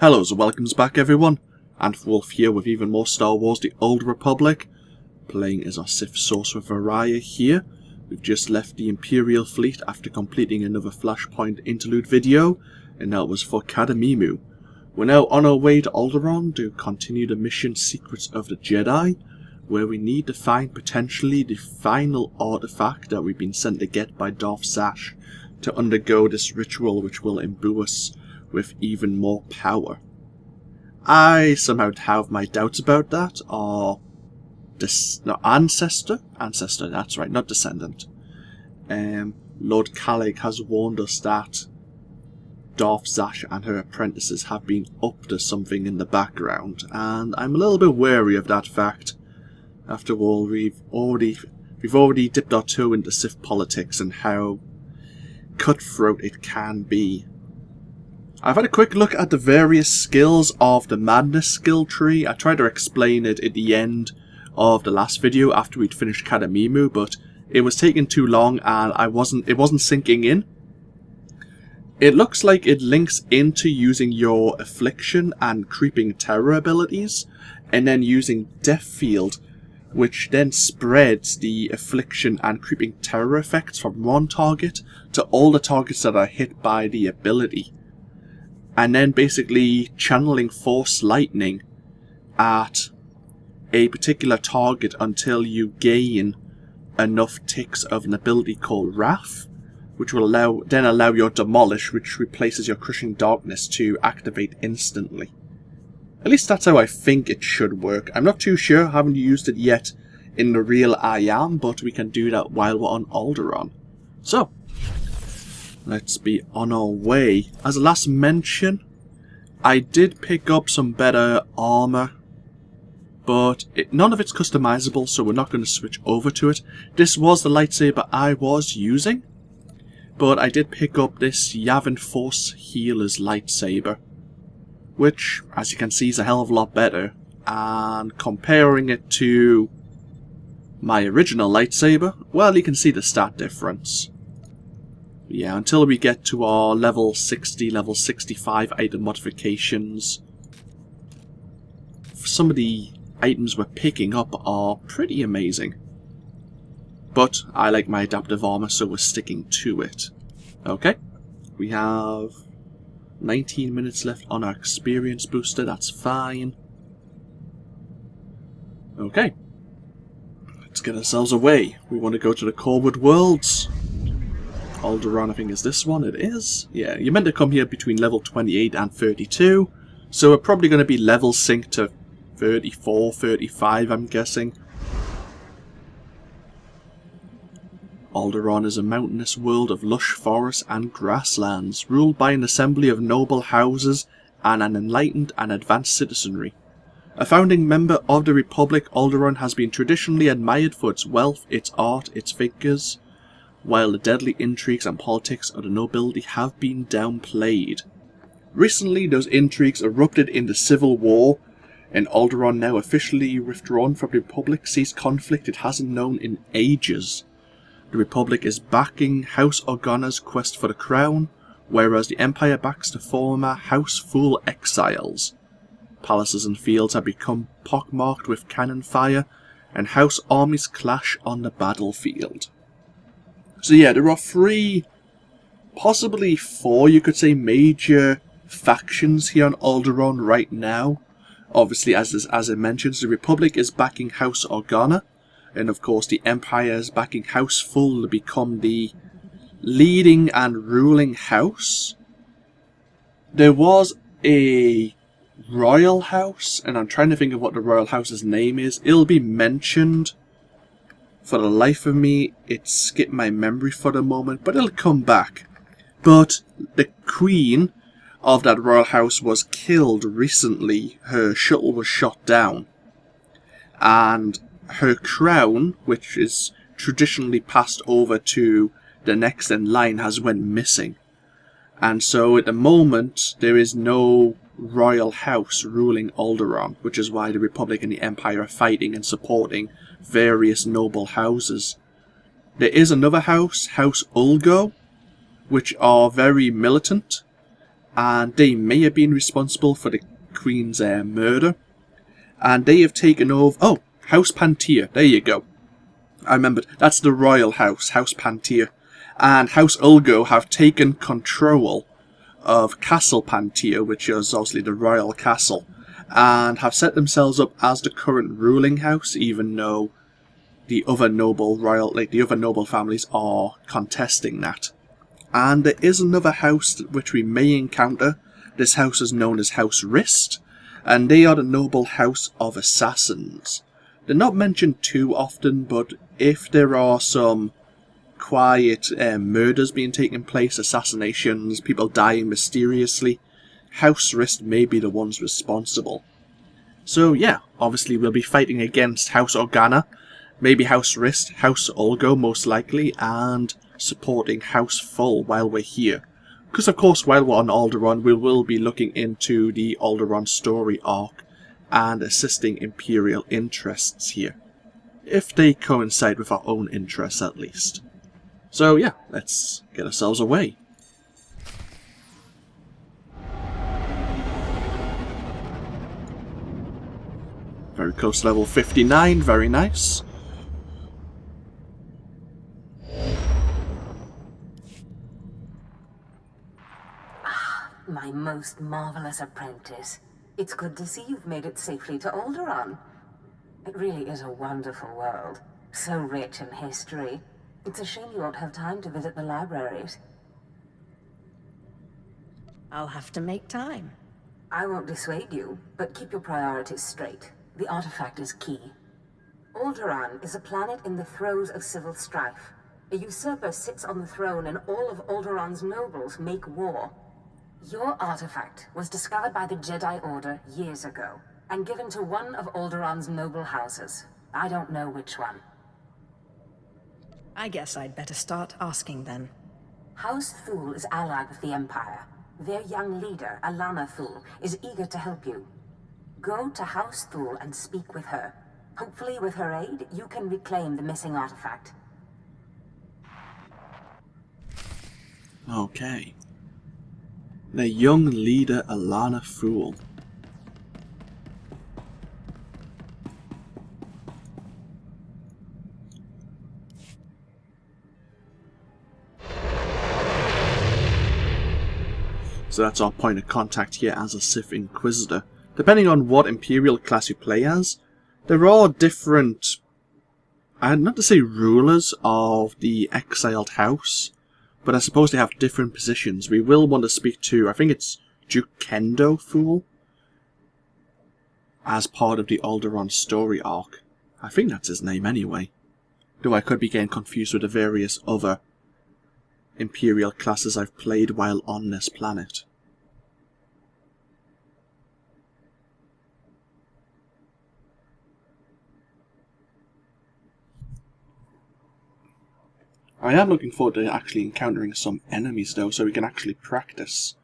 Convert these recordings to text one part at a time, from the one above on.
Hello and welcomes back everyone, AnthWolf here with even more Star Wars The Old Republic, playing as our Sith sorcerer Veriia here. We've just left the Imperial fleet after completing another Flashpoint interlude video, and that was for Kaamos. We're now on our way to Alderaan to continue the mission Secrets of the Jedi, where we need to find potentially the final artifact that we've been sent to get by Darth Zash to undergo this ritual which will imbue us with even more power. I somehow have my doubts about that, or ancestor, that's right, not descendant. Lord Kalig has warned us that Darth Zash and her apprentices have been up to something in the background, and I'm a little bit wary of that fact. After all, we've already dipped our toe into Sith politics and how cutthroat it can be. I've had a quick look at the various skills of the Madness skill tree. I tried to explain it at the end of the last video after we'd finished Kaamos, but it was taking too long and it wasn't sinking in. It looks like it links into using your Affliction and Creeping Terror abilities, and then using Death Field, which then spreads the Affliction and Creeping Terror effects from one target to all the targets that are hit by the ability. And then basically channeling Force Lightning at a particular target until you gain enough ticks of an ability called Wrath, which will allow your Demolish, which replaces your Crushing Darkness, to activate instantly. At least that's how I think it should work. I'm not too sure, I haven't used it yet in the real I Am, but we can do that while we're on Alderaan. So, let's be on our way. As a last mention, I did pick up some better armor, but none of it's customizable, so we're not going to switch over to it. This was the lightsaber I was using, but I did pick up this Yavin Force Healer's lightsaber, which, as you can see, is a hell of a lot better. And comparing it to my original lightsaber, well, you can see the stat difference. Yeah, until we get to our level 60, level 65 item modifications, some of the items we're picking up are pretty amazing. But I like my adaptive armor, so we're sticking to it. Okay, we have 19 minutes left on our experience booster, that's fine. Okay, let's get ourselves away. We want to go to the Corwood Worlds. Alderaan, I think, is this one. It is. Yeah, you're meant to come here between level 28 and 32. So we're probably going to be level synced to 34, 35, I'm guessing. Alderaan is a mountainous world of lush forests and grasslands, ruled by an assembly of noble houses and an enlightened and advanced citizenry. A founding member of the Republic, Alderaan has been traditionally admired for its wealth, its art, its figures, while the deadly intrigues and politics of the nobility have been downplayed. Recently, those intrigues erupted in the Civil War, and Alderaan, now officially withdrawn from the Republic, sees conflict it hasn't known in ages. The Republic is backing House Organa's quest for the crown, whereas the Empire backs the former House Thul exiles. Palaces and fields have become pockmarked with cannon fire, and House armies clash on the battlefield. So yeah, there are three, possibly four, you could say, major factions here on Alderaan right now. Obviously, as it mentions, the Republic is backing House Organa, and of course the Empire is backing House Thul to become the leading and ruling house. There was a royal house, and I'm trying to think of what the royal house's name is. It'll be mentioned. For the life of me, it skipped my memory for the moment, but it'll come back. But the queen of that royal house was killed recently. Her shuttle was shot down. And her crown, which is traditionally passed over to the next in line, has went missing. And so at the moment, there is no royal house ruling Alderaan, which is why the Republic and the Empire are fighting and supporting various noble houses. There is another house, House Ulgo, which are very militant, and they may have been responsible for the Queen's murder, and they have taken over... Oh, House Pantier, there you go. I remembered, that's the royal house, House Pantier. And House Ulgo have taken control of Castle Pantier, which is obviously the royal castle, and have set themselves up as the current ruling house, even though the other noble the other noble families are contesting that. And there is another house which we may encounter. This house is known as House Rist, and they are the noble house of assassins. They're not mentioned too often, but if there are some quiet murders being taken place, assassinations, people dying mysteriously, House Rist may be the ones responsible. So yeah, obviously we'll be fighting against House Organa, maybe House Rist, House Ulgo most likely, and supporting House Thul while we're here. Because of course while we're on Alderaan we will be looking into the Alderaan story arc and assisting Imperial interests here. If they coincide with our own interests at least. So yeah, let's get ourselves away. Very close to level 59, very nice. My most marvelous apprentice. It's good to see you've made it safely to Alderaan. It really is a wonderful world, so rich in history. It's a shame you won't have time to visit the libraries. I'll have to make time. I won't dissuade you, but keep your priorities straight. The artifact is key. Alderaan is a planet in the throes of civil strife. A usurper sits on the throne and all of Alderaan's nobles make war. Your artifact was discovered by the Jedi Order years ago, and given to one of Alderaan's noble houses. I don't know which one. I guess I'd better start asking then. House Thul is allied with the Empire. Their young leader, Alana Thul, is eager to help you. Go to House Thul and speak with her. Hopefully with her aid, you can reclaim the missing artifact. Okay. The young leader Alana Thul. So that's our point of contact here as a Sith Inquisitor. Depending on what Imperial class you play as, there are different, not to say rulers of the exiled house, but I suppose they have different positions. We will want to speak to, I think it's Duke Kendo Thul, as part of the Alderaan story arc. I think that's his name anyway. Though I could be getting confused with the various other Imperial classes I've played while on this planet. I am looking forward to actually encountering some enemies though, so we can actually practice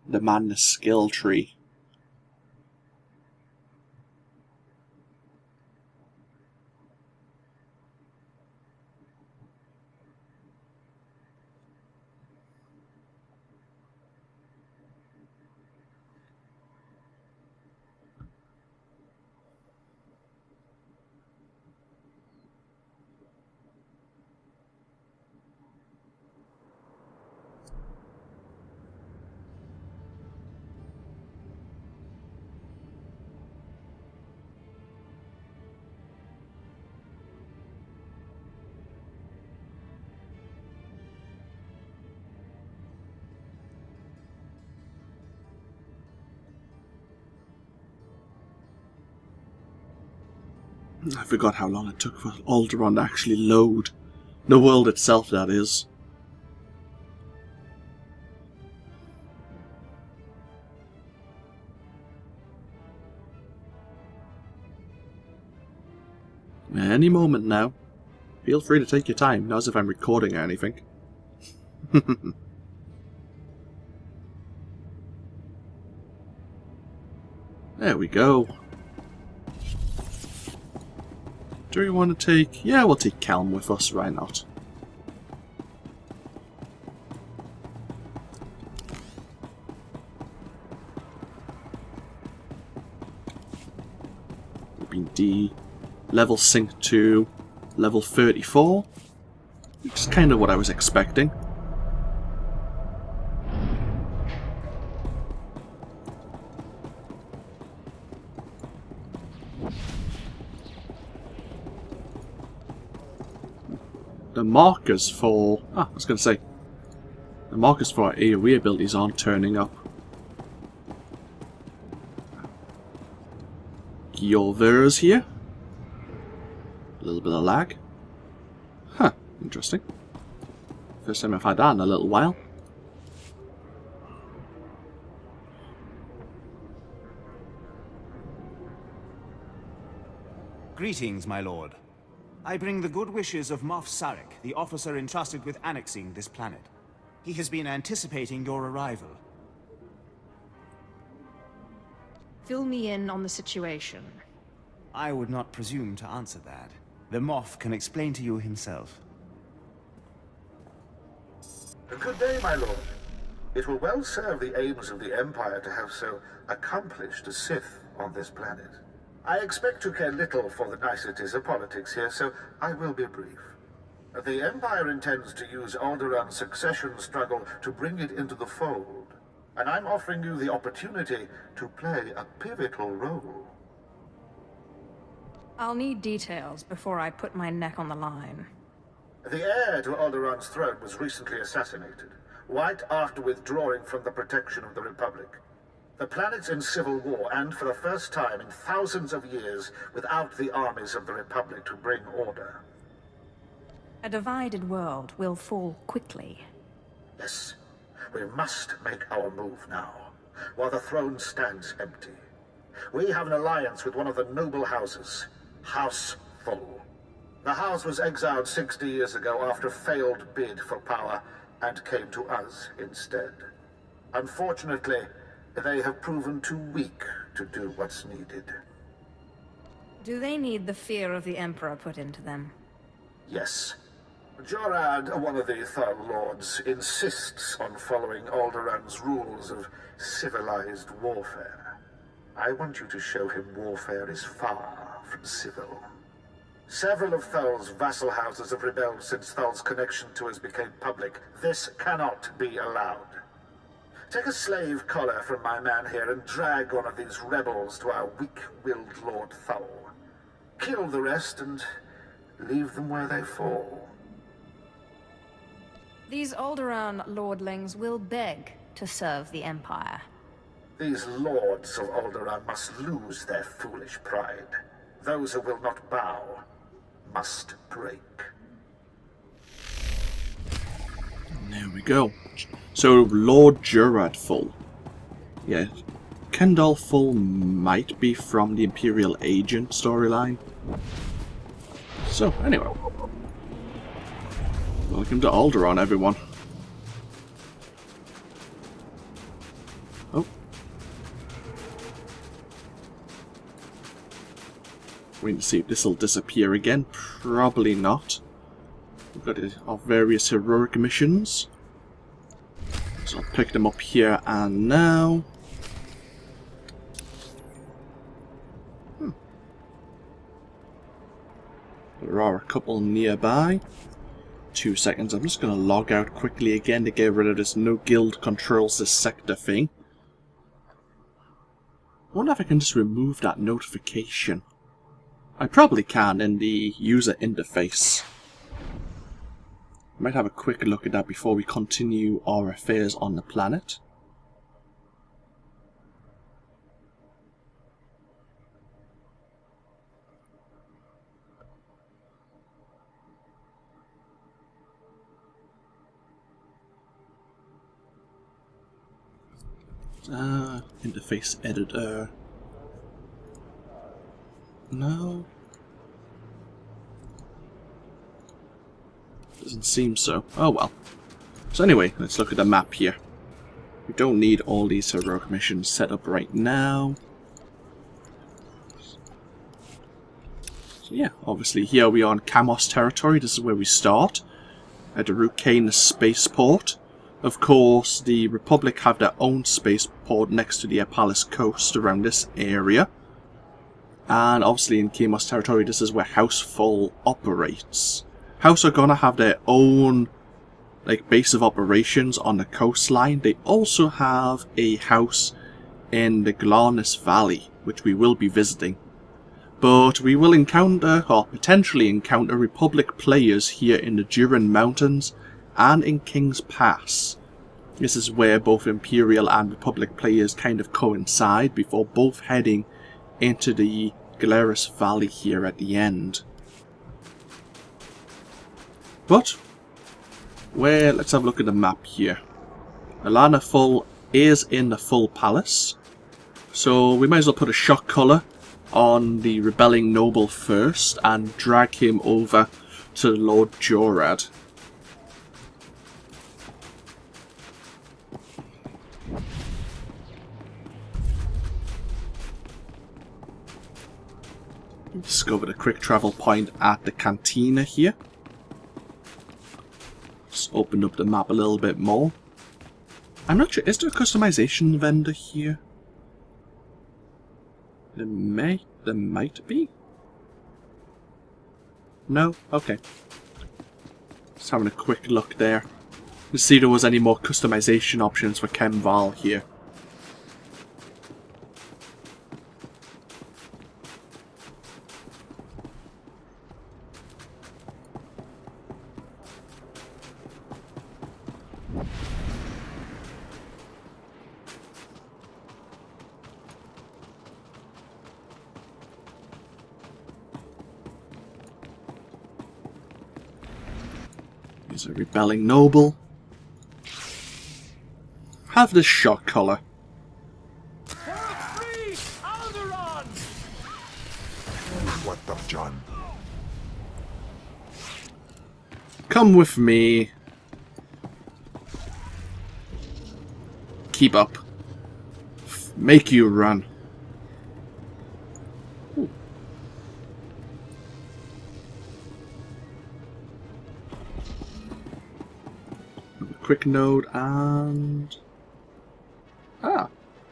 the madness skill tree. I forgot how long it took for Alderaan to actually load. The world itself, that is. Any moment now. Feel free to take your time, not as if I'm recording or anything. There we go. Do we want to take... Yeah, we'll take Kelm with us, why not? been level synced to level 34, which is kind of what I was expecting. The markers for... I was going to say, the markers for our AoE abilities aren't turning up. Veriia's here. A little bit of lag. Huh, interesting. First time I've had that in a little while. Greetings, my lord. I bring the good wishes of Moff Sarek, the officer entrusted with annexing this planet. He has been anticipating your arrival. Fill me in on the situation. I would not presume to answer that. The Moff can explain to you himself. Good day, my lord. It will well serve the aims of the Empire to have so accomplished a Sith on this planet. I expect to care little for the niceties of politics here, so I will be brief. The Empire intends to use Alderaan's succession struggle to bring it into the fold, and I'm offering you the opportunity to play a pivotal role. I'll need details before I put my neck on the line. The heir to Alderaan's throne was recently assassinated, right after withdrawing from the protection of the Republic. The planet's in civil war, and for the first time in thousands of years, without the armies of the Republic to bring order. A divided world will fall quickly. Yes, we must make our move now, while the throne stands empty. We have an alliance with one of the noble houses, House Thul. The house was exiled 60 years ago after a failed bid for power, and came to us instead. Unfortunately, they have proven too weak to do what's needed. Do they need the fear of the Emperor put into them? Yes. Jorad, one of the Thul Lords, insists on following Alderaan's rules of civilized warfare. I want you to show him warfare is far from civil. Several of Thul's vassal houses have rebelled since Thul's connection to us became public. This cannot be allowed. Take a slave collar from my man here and drag one of these rebels to our weak-willed Lord Thul. Kill the rest and leave them where they fall. These Alderaan lordlings will beg to serve the Empire. These lords of Alderaan must lose their foolish pride. Those who will not bow must break. There we go. So, Lord Jorad Thul. Yeah, Kendall Thul might be from the Imperial Agent storyline. So, anyway. Welcome to Alderaan, everyone. Oh. Waiting to see if this will disappear again. Probably not. We've got our various heroic missions. So I'll pick them up here and now. There are a couple nearby. 2 seconds. I'm just going to log out quickly again to get rid of this no guild controls this sector thing. I wonder if I can just remove that notification. I probably can in the user interface. Might have a quick look at that before we continue our affairs on the planet. Interface editor. No. Doesn't seem so. Oh well. So anyway, let's look at the map here. We don't need all these heroic missions set up right now. So yeah, obviously here we are on Kaamos territory. This is where we start. At the Rukain spaceport. Of course, the Republic have their own spaceport next to the Palace coast around this area. And obviously in Kaamos territory, this is where House Thul operates. House are gonna have their own base of operations on the coastline. They also have a house in the Glarness Valley, which we will be visiting. But we will encounter, or potentially encounter, Republic players here in the Duran Mountains and in King's Pass. This is where both Imperial and Republic players kind of coincide before both heading into the Glarus Valley here at the end. But let's have a look at the map here. Alana Thul is in the Thul Palace, so we might as well put a shock collar on the rebelling noble first and drag him over to Lord Jorad. Discovered a quick travel point at the cantina here. Just opened up the map a little bit more. I'm not sure, is there a customization vendor here? There might be. No? Okay. Just having a quick look there. To see if there was any more customization options for Kemval here. He's a rebelling noble. Have this shock collar. Alderaan! What the John? Come with me. Keep up. Make you run. Ooh. Quick node and...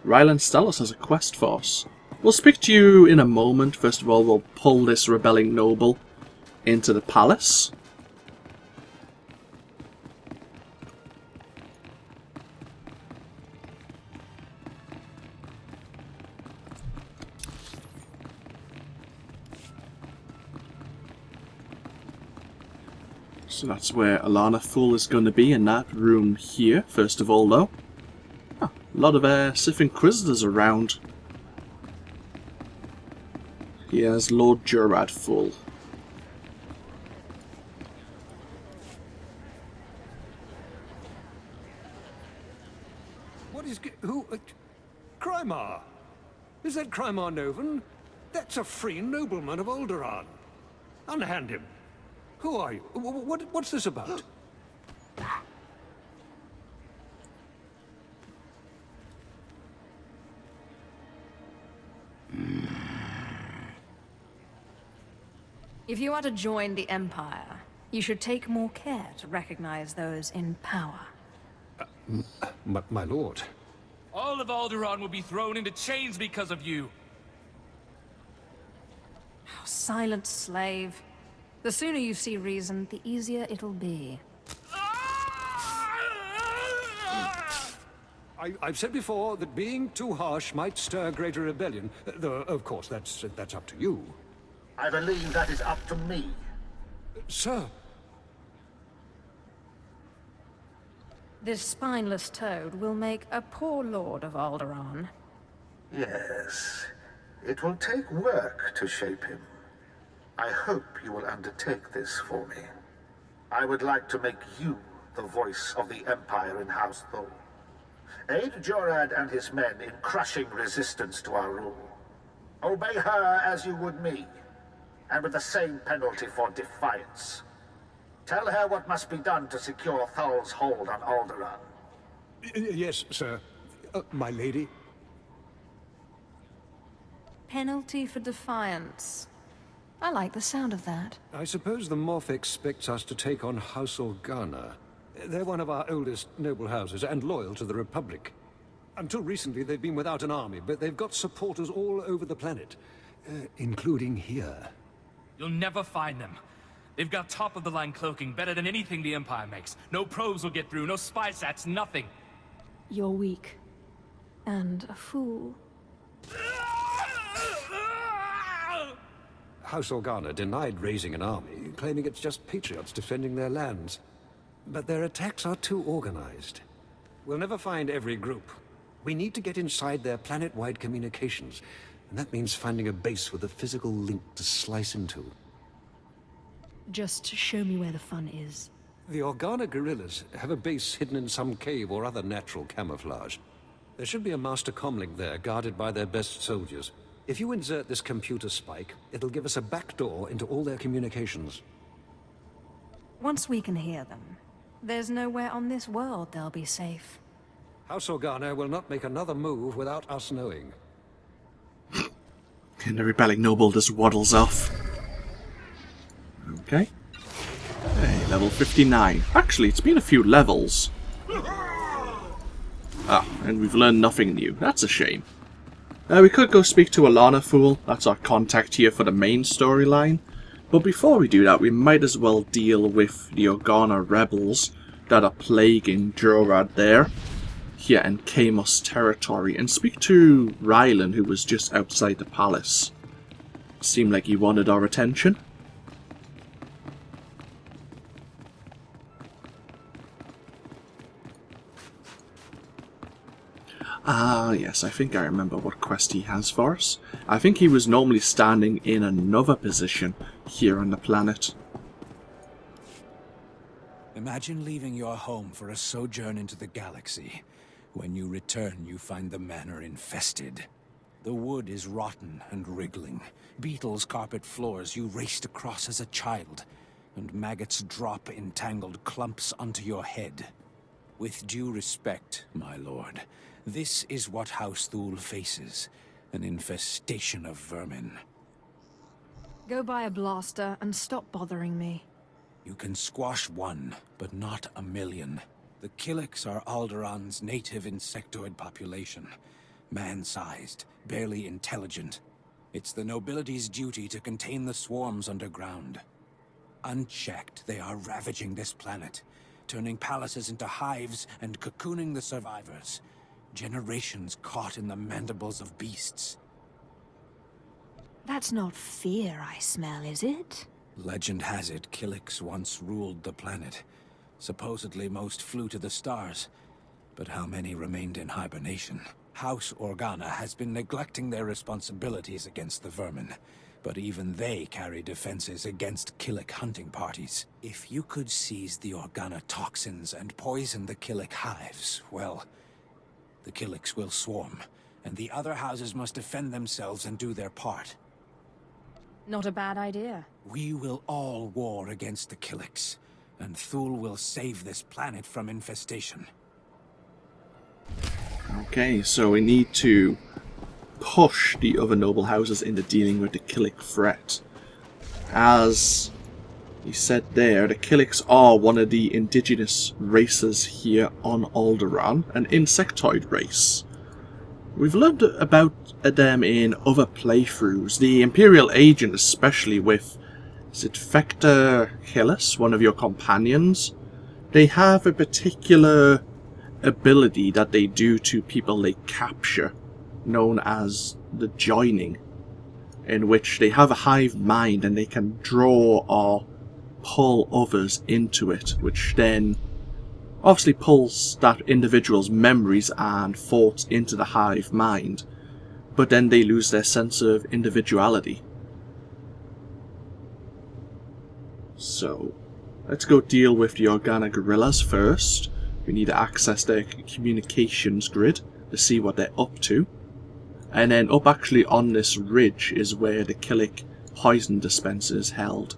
Ryland Stellus has a quest for us. We'll speak to you in a moment. First of all, we'll pull this rebelling noble into the palace. So that's where Alana Thul is going to be, in that room here, first of all, though. A lot of Sith Inquisitors around. Here's Lord Jorad Thul. What is... who... Crymar? Is that Crymar Novan? That's a free nobleman of Alderaan. Unhand him. Who are you? What's this about? If you are to join the Empire, you should take more care to recognize those in power. My lord. All of Alderaan will be thrown into chains because of you. Oh, silent slave. The sooner you see reason, the easier it'll be. I've said before that being too harsh might stir greater rebellion, though, of course, that's up to you. I believe that is up to me. Sir. This spineless toad will make a poor lord of Alderaan. Yes. It will take work to shape him. I hope you will undertake this for me. I would like to make you the voice of the Empire in House Thul. Aid Jorad and his men in crushing resistance to our rule. Obey her as you would me, and with the same penalty for defiance. Tell her what must be done to secure Thul's hold on Alderaan. Yes, sir. My lady? Penalty for defiance. I like the sound of that. I suppose the Moff expects us to take on House Organa. They're one of our oldest noble houses and loyal to the Republic. Until recently, they've been without an army, but they've got supporters all over the planet. Including here. You'll never find them. They've got top-of-the-line cloaking better than anything the Empire makes. No probes will get through, no spy sats, nothing. You're weak. And a fool. House Organa denied raising an army, claiming it's just patriots defending their lands. But their attacks are too organized. We'll never find every group. We need to get inside their planet-wide communications, and that means finding a base with a physical link to slice into. Just show me where the fun is. The Organa guerrillas have a base hidden in some cave or other natural camouflage. There should be a master comlink there, guarded by their best soldiers. If you insert this computer spike, it'll give us a backdoor into all their communications. Once we can hear them, there's nowhere on this world they'll be safe. House Organa will not make another move without us knowing. And the rebelling noble just waddles off. Okay. Hey, level 59. Actually, it's been a few levels. Ah, and we've learned nothing new. That's a shame. We could go speak to Alana Fool. That's our contact here for the main storyline. But before we do that, we might as well deal with the Organa rebels that are plaguing Jorad there. Here in Kaamos territory. And speak to Rylan, who was just outside the palace. Seemed like he wanted our attention. Ah, yes, I think I remember what quest he has for us. I think he was normally standing in another position here on the planet. Imagine leaving your home for a sojourn into the galaxy. When you return, you find the manor infested. The wood is rotten and wriggling. Beetles carpet floors you raced across as a child, and maggots drop in tangled clumps onto your head. With due respect, my lord, this is what House Thul faces, an infestation of vermin. Go buy a blaster and stop bothering me. You can squash one, but not a million. The Killiks are Alderaan's native insectoid population. Man-sized, barely intelligent. It's the nobility's duty to contain the swarms underground. Unchecked, they are ravaging this planet, turning palaces into hives and cocooning the survivors. Generations caught in the mandibles of beasts. That's not fear I smell, is it? Legend has it Killiks once ruled the planet. Supposedly most flew to the stars, but how many remained in hibernation? House Organa has been neglecting their responsibilities against the vermin, but even they carry defenses against Killik hunting parties. If you could seize the Organa toxins and poison the Killik hives, well, the Killiks will swarm, and the other houses must defend themselves and do their part. Not a bad idea. We will all war against the Killiks, and Thul will save this planet from infestation. Okay, so we need to push the other noble houses into dealing with the Killik threat. As he said there, the Killiks are one of the indigenous races here on Alderaan, an insectoid race. We've learned about them in other playthroughs, the Imperial agent especially with, is it Vector Hillis, one of your companions? They have a particular ability that they do to people they capture, known as the joining, in which they have a hive mind and they can draw or pull others into it, which then obviously pulls that individual's memories and thoughts into the hive mind, but then they lose their sense of individuality. So, let's go deal with the Organa guerrillas first. We need to access their communications grid to see what they're up to. And then up actually on this ridge is where the Killik poison dispenser is held.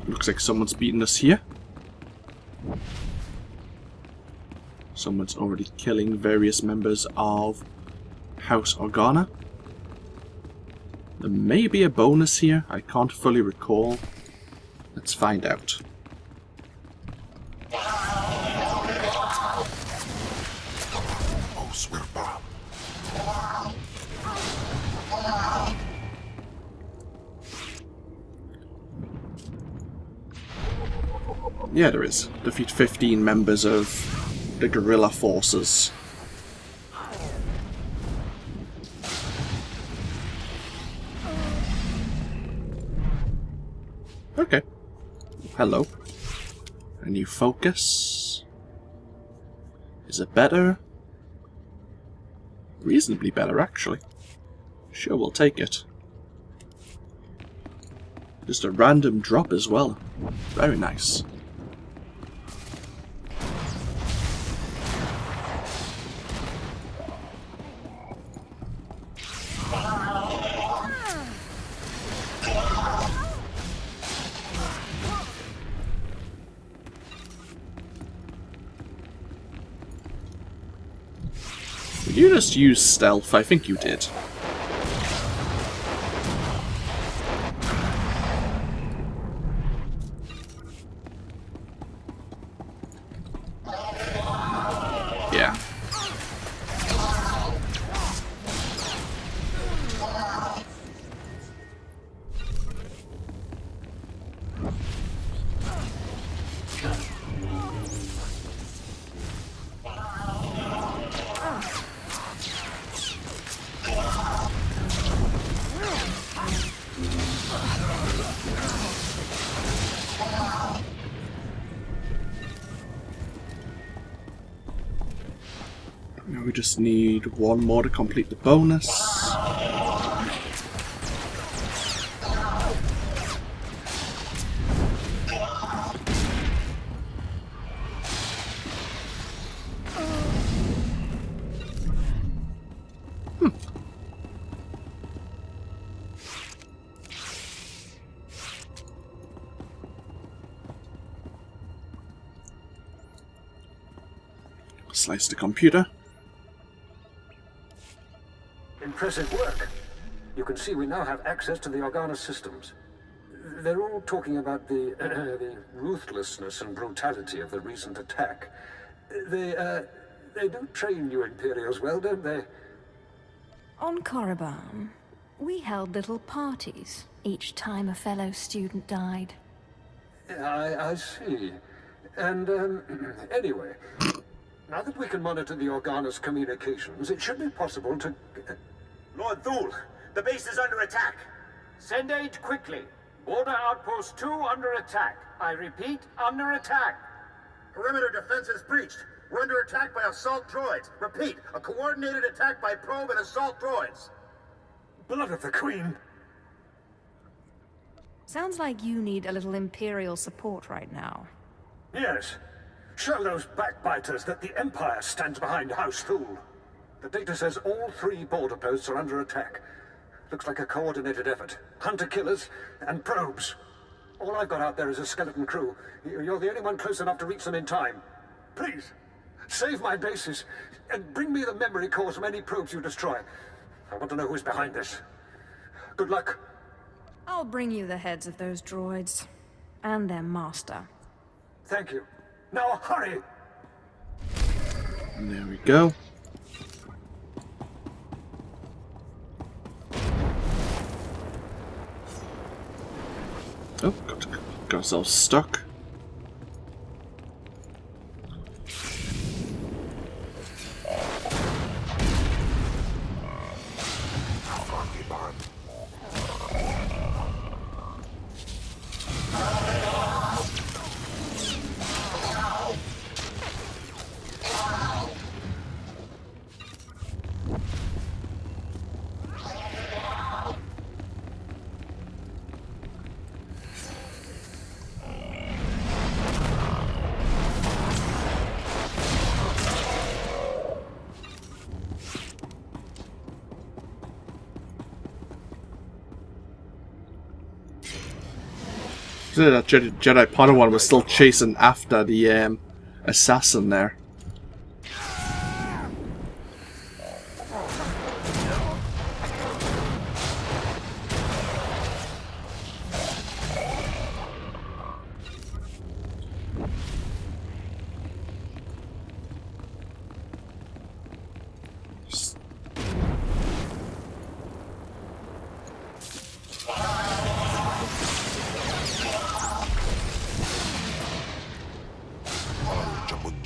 Looks like someone's beaten us here. Someone's already killing various members of House Organa. There may be a bonus here, I can't fully recall. Let's find out. Yeah, there is. Defeat 15 members of the guerrilla forces. Okay. Hello. A new focus. Is it better? Reasonably better, actually. Sure, we'll take it. Just a random drop as well. Very nice. Did you just use stealth? I think you did. Yeah. Now we just need one more to complete the bonus. Slice the computer. Impressive work. You can see we now have access to the Organa systems. They're all talking about the ruthlessness and brutality of the recent attack. They do train you Imperials well, don't they? On Korriban, we held little parties each time a fellow student died. I see. And, anyway, now that we can monitor the Organa's communications, it should be possible to... Lord Thul, the base is under attack. Send aid quickly. Order Outpost 2 under attack. I repeat, under attack. Perimeter defense is breached. We're under attack by assault droids. Repeat, a coordinated attack by probe and assault droids. Blood of the Queen. Sounds like you need a little Imperial support right now. Yes. Show those backbiters that the Empire stands behind House Thul. The data says all 3 border posts are under attack. Looks like a coordinated effort. Hunter-killers and probes. All I've got out there is a skeleton crew. You're the only one close enough to reach them in time. Please, save my bases, and bring me the memory cores from any probes you destroy. I want to know who's behind this. Good luck. I'll bring you the heads of those droids. And their master. Thank you. Now hurry! And there we go. Oh, got ourselves stuck. That Jedi Padawan was still chasing after the assassin there.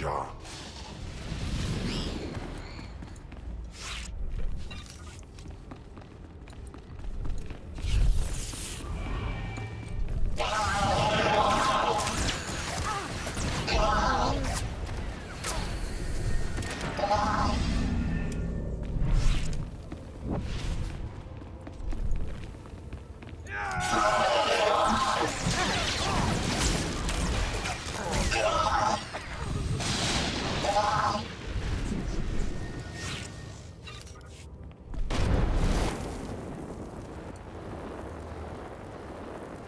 Raja.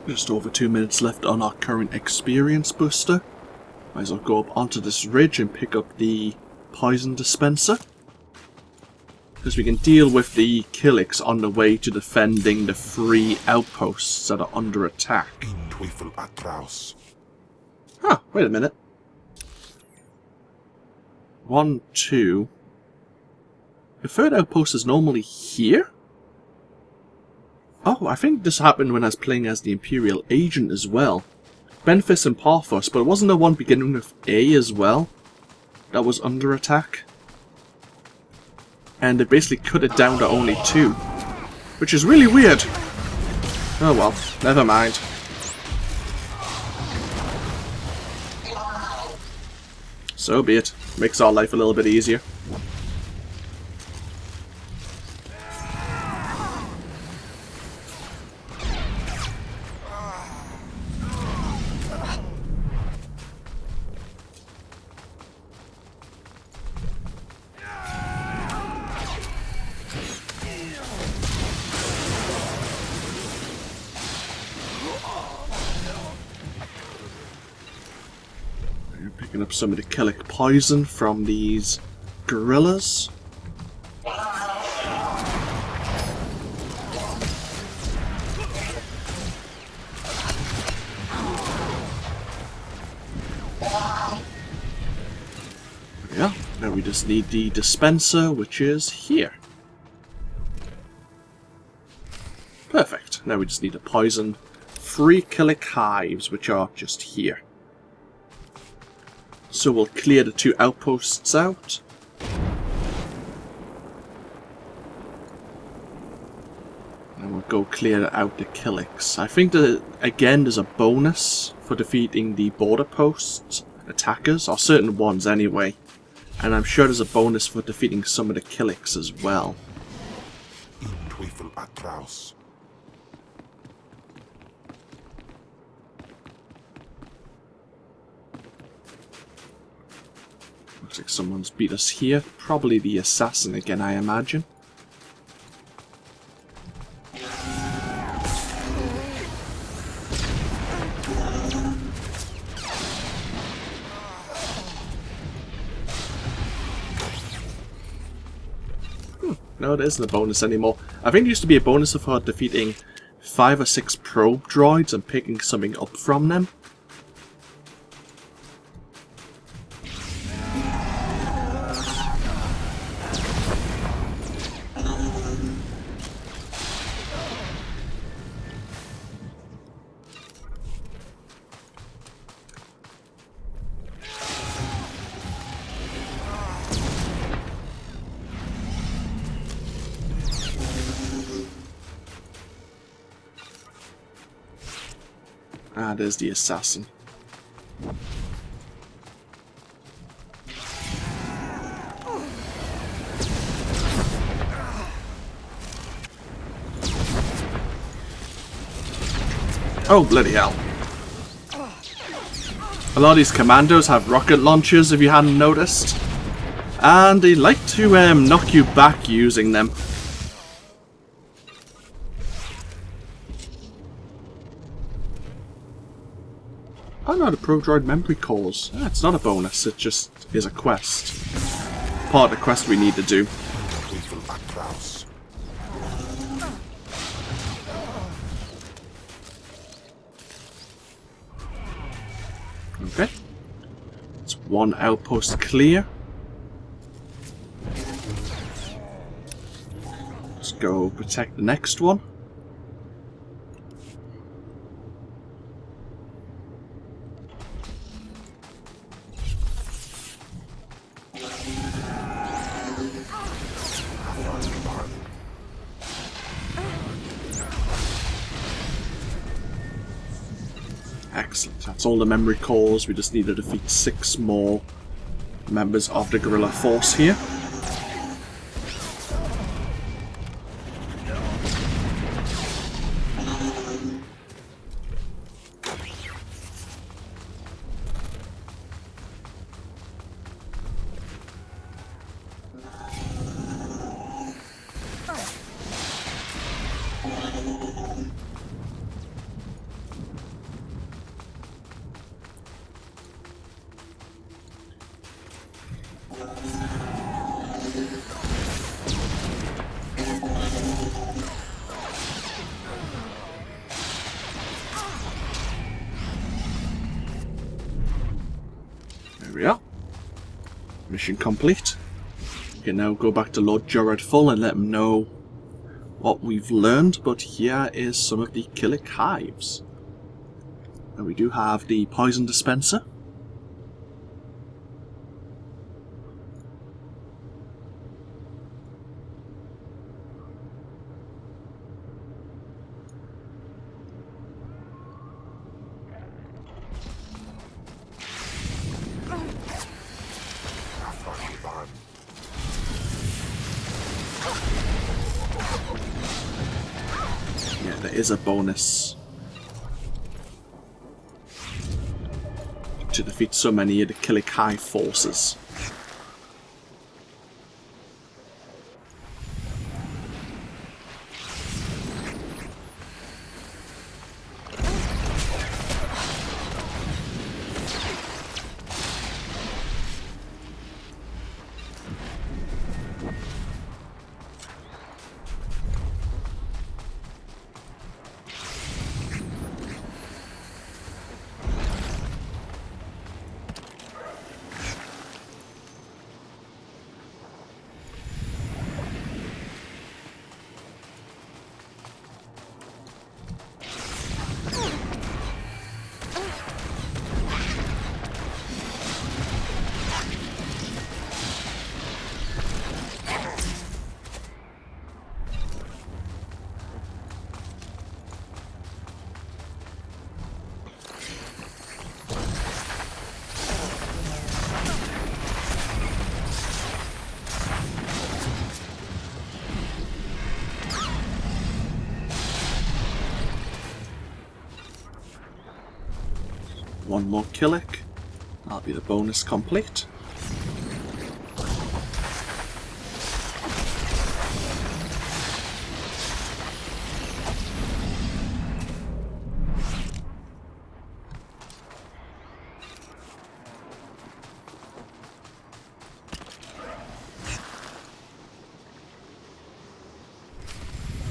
Just over 2 minutes left on our current experience booster. Might as well go up onto this ridge and pick up the poison dispenser. Because we can deal with the Killiks on the way to defending the 3 outposts that are under attack. Huh, wait a minute. 1, 2. The 3rd outpost is normally here? Oh, I think this happened when I was playing as the Imperial Agent as well. Benfis and Parthos, but it wasn't the one beginning with A as well that was under attack? And they basically cut it down to only 2. Which is really weird. Oh well, never mind. So be it. Makes our life a little bit easier. Picking up some of the Killik poison from these gorillas. Yeah, now we just need the dispenser, which is here. Perfect. Now we just need to poison 3 Killik hives, which are just here. So we'll clear the 2 outposts out. And we'll go clear out the Killiks. I think that, again, there's a bonus for defeating the border post attackers, or certain ones anyway. And I'm sure there's a bonus for defeating some of the Killiks as well. Looks like someone's beat us here. Probably the assassin again, I imagine. No, it isn't a bonus anymore. I think it used to be a bonus for defeating 5 or 6 probe droids and picking something up from them. Ah, there's the assassin. Oh, bloody hell. A lot of these commandos have rocket launchers, if you hadn't noticed. And they like to knock you back using them. Oh no, the Pro Droid memory cores. Ah, it's not a bonus, it just is a quest. Part of the quest we need to do. Okay. It's 1 outpost clear. Let's go protect the next one. Excellent. That's all the memory cores. We just need to defeat 6 more members of the guerrilla force here. There we are. Mission complete. We can now go back to Lord Jorad Thul and let him know what we've learned, but here is some of the Killik hives. And we do have the poison dispenser. Is a bonus to defeat so many of the Killik hive forces. One more Killik. That'll be the bonus complete.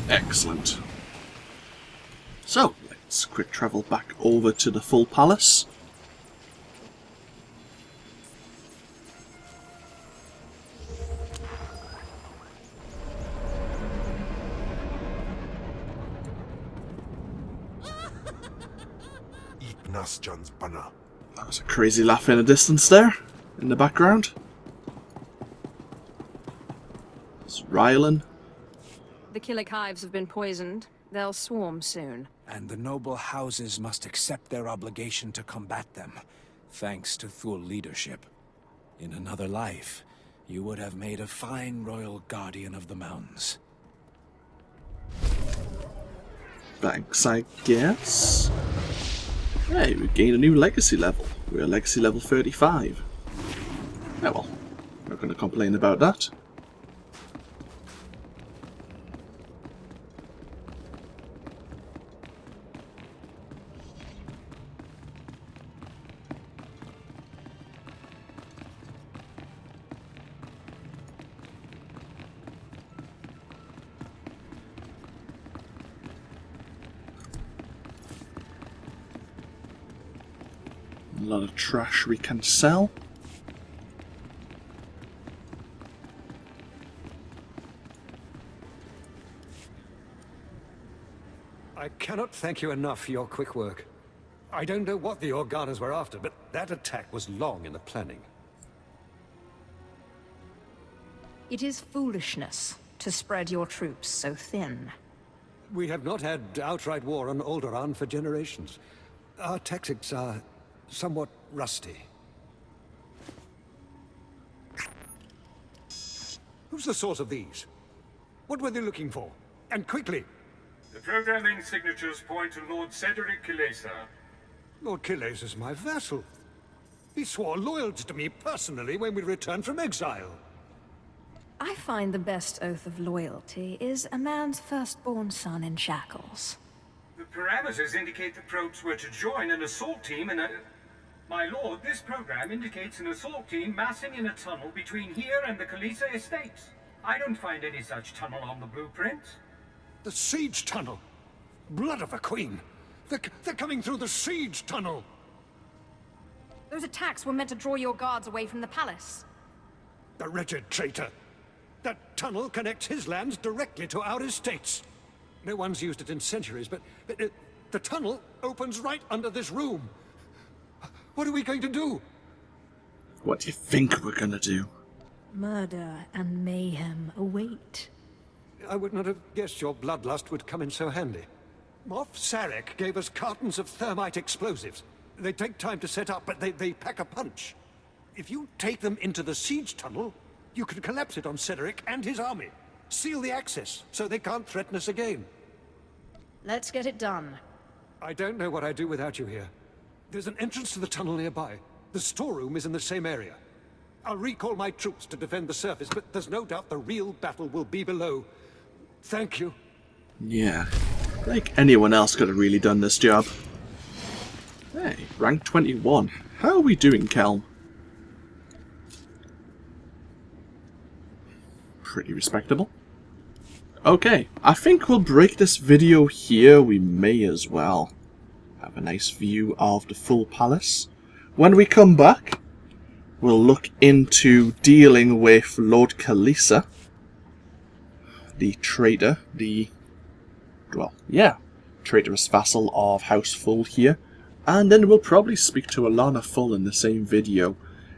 Excellent. So, let's quick travel back over to the Thul Palace. That was a crazy laugh in the distance there, in the background. It's Rylan. The Killik hives have been poisoned. They'll swarm soon. And the noble houses must accept their obligation to combat them, thanks to Thul leadership. In another life, you would have made a fine royal guardian of the mountains. Thanks, I guess. Hey, we gained a new legacy level. We're at legacy level 35. Oh well, not going to complain about that. A lot of trash we can sell. I cannot thank you enough for your quick work. I don't know what the Organas were after, but that attack was long in the planning. It is foolishness to spread your troops so thin. We have not had outright war on Alderaan for generations. Our tactics are somewhat rusty. Who's the source of these? What were they looking for? And quickly! The programming signatures point to Lord Cedric Kilesa. Lord Kilesa is my vassal. He swore loyalty to me personally when we returned from exile. I find the best oath of loyalty is a man's firstborn son in shackles. The parameters indicate the probes were to join an assault team in a... My lord, this program indicates an assault team massing in a tunnel between here and the Kilesa estates. I don't find any such tunnel on the blueprint. The siege tunnel! Blood of a queen! They're coming through the siege tunnel! Those attacks were meant to draw your guards away from the palace. The wretched traitor! That tunnel connects his lands directly to our estates. No one's used it in centuries, but the tunnel opens right under this room. What are we going to do? What do you think we're gonna do? Murder and mayhem await. I would not have guessed your bloodlust would come in so handy. Moff Sarek gave us cartons of thermite explosives. They take time to set up, but they pack a punch. If you take them into the siege tunnel, you can collapse it on Cedric and his army. Seal the access, so they can't threaten us again. Let's get it done. I don't know what I'd do without you here. There's an entrance to the tunnel nearby. The storeroom is in the same area. I'll recall my troops to defend the surface, but there's no doubt the real battle will be below. Thank you. Yeah. Like anyone else could have really done this job. Hey, rank 21. How are we doing, Kelm? Pretty respectable. Okay, I think we'll break this video here. We may as well have a nice view of the full palace. When we come back, we'll look into dealing with Lord Kilesa, the traitor, traitorous vassal of House Thul here, and then we'll probably speak to Alana Thul in the same video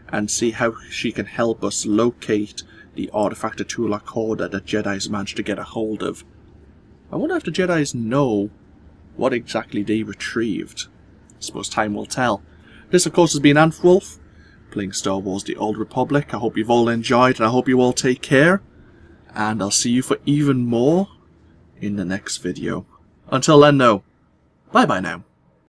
and see how she can help us locate the artifact of Tulak Hord that the Jedi's managed to get a hold of. I wonder if the Jedi's know what exactly they retrieved. I suppose time will tell. This, of course, has been AnthWolf, playing Star Wars The Old Republic. I hope you've all enjoyed, and I hope you all take care. And I'll see you for even more in the next video. Until then, though, bye-bye now.